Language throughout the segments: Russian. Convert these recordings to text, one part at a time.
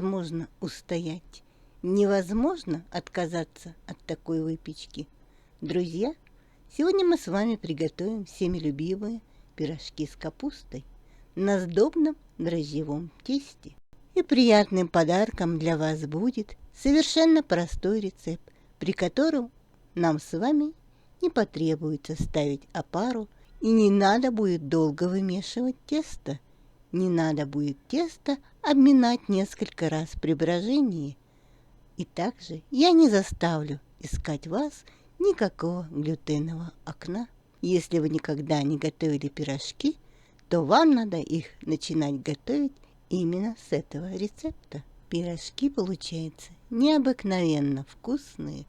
невозможно устоять. Невозможно отказаться от такой выпечки. Друзья, сегодня мы с вами приготовим всеми любимые пирожки с капустой на сдобном дрожжевом тесте. И приятным подарком для вас будет совершенно простой рецепт, при котором нам с вами не потребуется ставить опару и не надо будет долго вымешивать тесто. Не надо будет тесто обминать несколько раз при брожении. И также я не заставлю искать вас никакого глютенового окна. Если вы никогда не готовили пирожки, то вам надо их начинать готовить именно с этого рецепта. Пирожки получаются необыкновенно вкусные,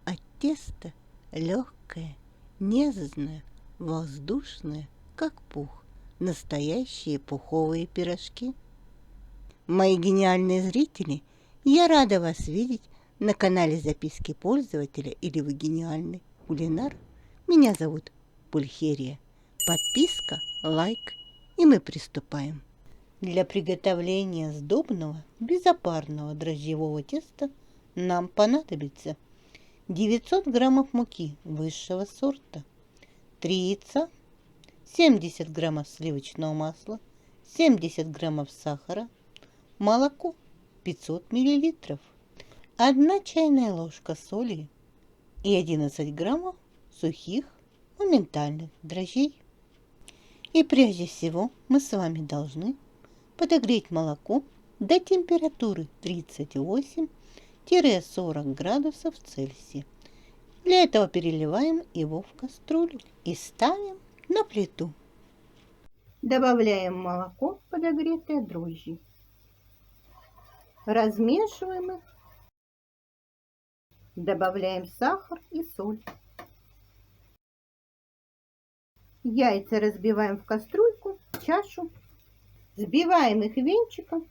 а тесто легкое, нежное, воздушное, как пух. Настоящие пуховые пирожки. Мои гениальные зрители, я рада вас видеть на канале Записки пользователя или вы гениальный кулинар. Меня зовут Пульхерия. Подписка, лайк, и мы приступаем. Для приготовления сдобного безопарного дрожжевого теста нам понадобится 900 граммов муки высшего сорта, 3 яйца, 70 граммов сливочного масла, 70 граммов сахара, молоко 500 миллилитров, 1 чайная ложка соли и 11 граммов сухих моментальных дрожжей. И прежде всего мы с вами должны подогреть молоко до температуры 38-40 градусов Цельсия. Для этого переливаем его в кастрюлю и ставим на плиту. Добавляем молоко, подогретое дрожжи. Размешиваем их. Добавляем сахар и соль. Яйца разбиваем в кастрюльку, чашу. Взбиваем их венчиком.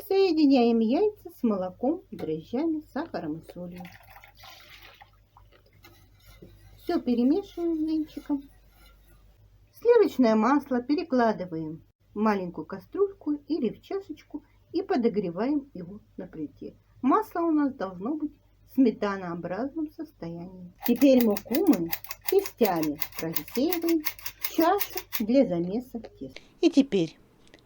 Соединяем яйца с молоком, дрожжами, сахаром и солью. Все перемешиваем венчиком. Сливочное масло перекладываем в маленькую кастрюльку или в чашечку и подогреваем его на плите. Масло у нас должно быть в сметанообразном состоянии. Теперь муку мы частями просеиваем в чашу для замеса теста. И теперь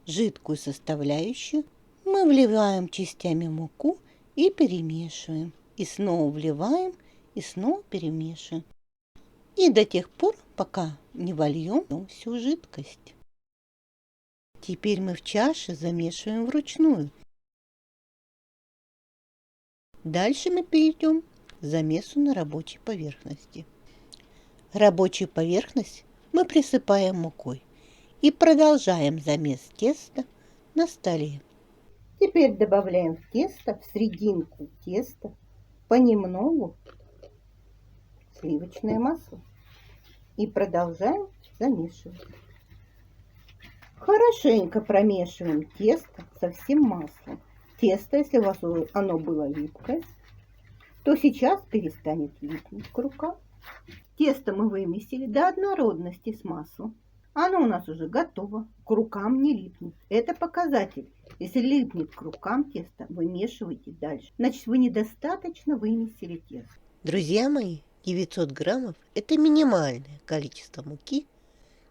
жидкую составляющую мы вливаем частями муку и перемешиваем. И снова вливаем и снова перемешиваем. И до тех пор, пока не вольем всю жидкость. Теперь мы в чаше замешиваем вручную. Дальше мы перейдем к замесу на рабочей поверхности. Рабочую поверхность мы присыпаем мукой и продолжаем замес теста на столе. Теперь добавляем в тесто, в серединку теста, понемногу сливочное масло и продолжаем замешивать. Хорошенько промешиваем тесто со всем маслом. Тесто, если у вас оно было липкое, то сейчас перестанет липнуть к рукам. Тесто мы вымесили до однородности с маслом. Оно у нас уже готово, к рукам не липнет. Это показатель. Если липнет к рукам тесто, вымешивайте дальше. Значит, вы недостаточно вымесили тесто. Друзья мои, 900 граммов – это минимальное количество муки,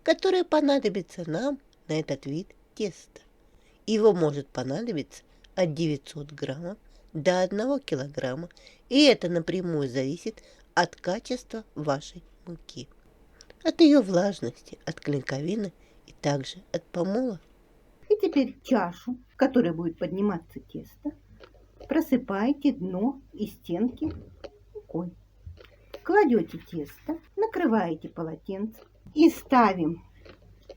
которое понадобится нам на этот вид теста. Его может понадобиться от 900 граммов до 1 килограмма, и это напрямую зависит от качества вашей муки, от ее влажности, от клейковины и также от помола. И теперь в чашу, в которой будет подниматься тесто, просыпаете дно и стенки мукой. Кладете тесто, накрываете полотенцем и ставим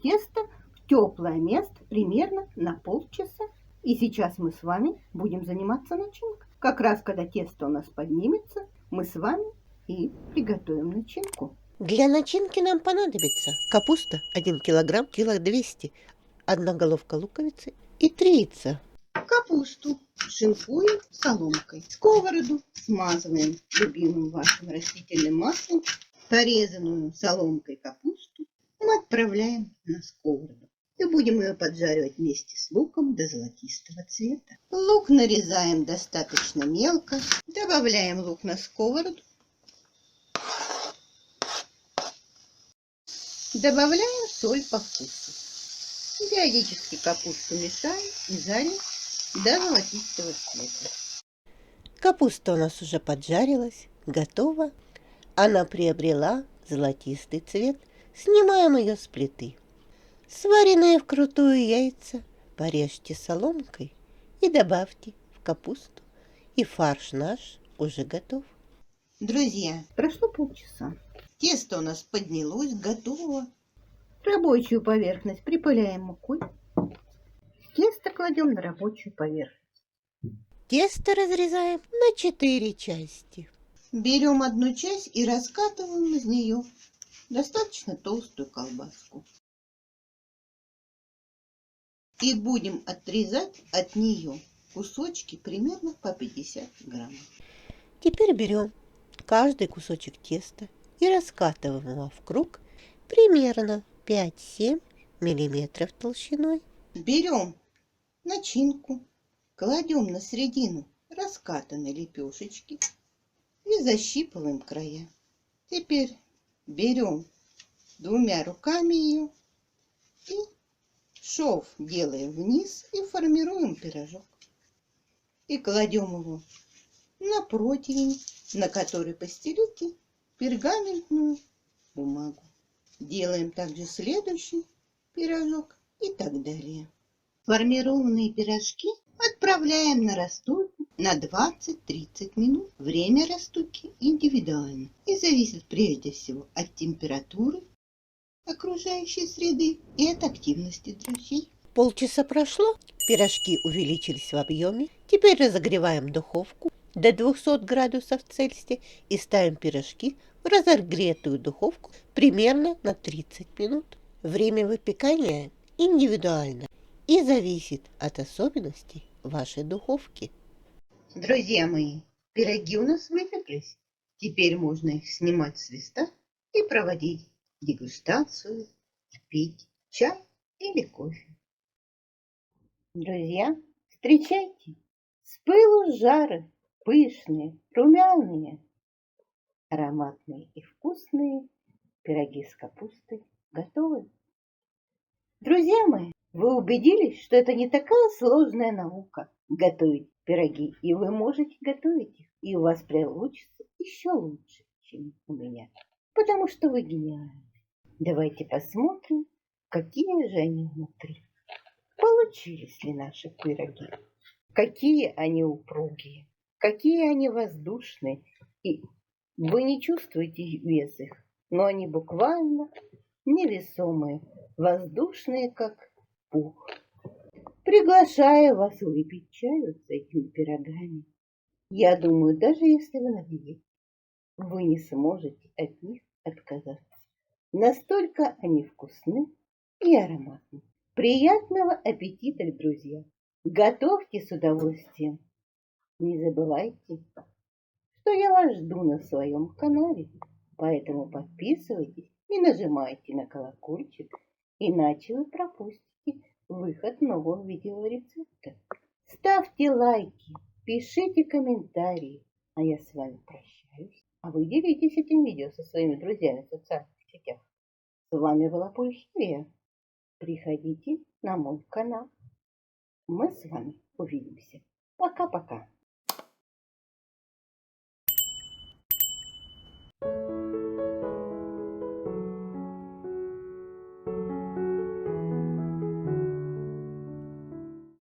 тесто в теплое место примерно на полчаса. И сейчас мы с вами будем заниматься начинкой. Как раз когда тесто у нас поднимется, мы с вами и приготовим начинку. Для начинки нам понадобится капуста 1 килограмм, 200 кг, 1 головка луковицы и 3 яйца. Капусту шинкуем соломкой. Сковороду смазываем любимым вашим растительным маслом. Порезанную соломкой капусту мы отправляем на сковороду. и будем ее поджаривать вместе с луком до золотистого цвета. Лук нарезаем достаточно мелко, добавляем лук на сковороду, добавляем соль по вкусу. Периодически капусту мешаем и жарим до золотистого цвета. Капуста у нас уже поджарилась, готова. Она приобрела золотистый цвет. Снимаем ее с плиты. Сваренные вкрутую яйца порежьте соломкой и добавьте в капусту. И фарш наш уже готов. Друзья, прошло полчаса. Тесто у нас поднялось, готово. Рабочую поверхность припыляем мукой. Тесто кладем на рабочую поверхность. Тесто разрезаем на 4 части. Берем одну часть и раскатываем из нее достаточно толстую колбаску. И будем отрезать от нее кусочки примерно по 50 граммов. Теперь берем каждый кусочек теста и раскатываем его в круг примерно 5-7 миллиметров толщиной. Берем начинку, кладем на середину раскатанной лепешечки и защипываем края. Теперь берем двумя руками ее и шов делаем вниз и формируем пирожок. И кладем его на противень, на который постелите пергаментную бумагу. Делаем также следующий пирожок и так далее. Формированные пирожки отправляем на растопку на 20-30 минут. Время растопки индивидуально и зависит прежде всего от температуры окружающей среды и от активности дрожжей. Полчаса прошло, пирожки увеличились в объеме. Теперь разогреваем духовку до 200 градусов Цельсия и ставим пирожки в разогретую духовку примерно на 30 минут. Время выпекания индивидуально и зависит от особенностей вашей духовки. Друзья мои, пироги у нас выпеклись. Теперь можно их снимать с листа и проводить дегустацию, пить чай или кофе. Друзья, встречайте, с пылу с жары, пышные, румяные, ароматные и вкусные пироги с капустой готовы. Друзья мои, вы убедились, что это не такая сложная наука готовить пироги, и вы можете готовить их, и у вас получится еще лучше, чем у меня, потому что вы гениальны. Давайте посмотрим, какие же они внутри. Получились ли наши пироги? Какие они упругие, какие они воздушные. И вы не чувствуете вес их, но они буквально невесомые, воздушные, как пух. Приглашаю вас выпить чаю с этими пирогами. Я думаю, даже если вы на диете, вы не сможете от них отказаться. Настолько они вкусны и ароматны. Приятного аппетита, друзья! Готовьте с удовольствием. Не забывайте, что я вас жду на своем канале, поэтому подписывайтесь и нажимайте на колокольчик, иначе вы пропустите выход нового видеорецепта. Ставьте лайки, пишите комментарии, а я с вами прощаюсь. А вы делитесь этим видео со своими друзьями в социальных сетях. С вами была Пульхерия. Приходите на мой канал. Мы с вами увидимся. Пока-пока.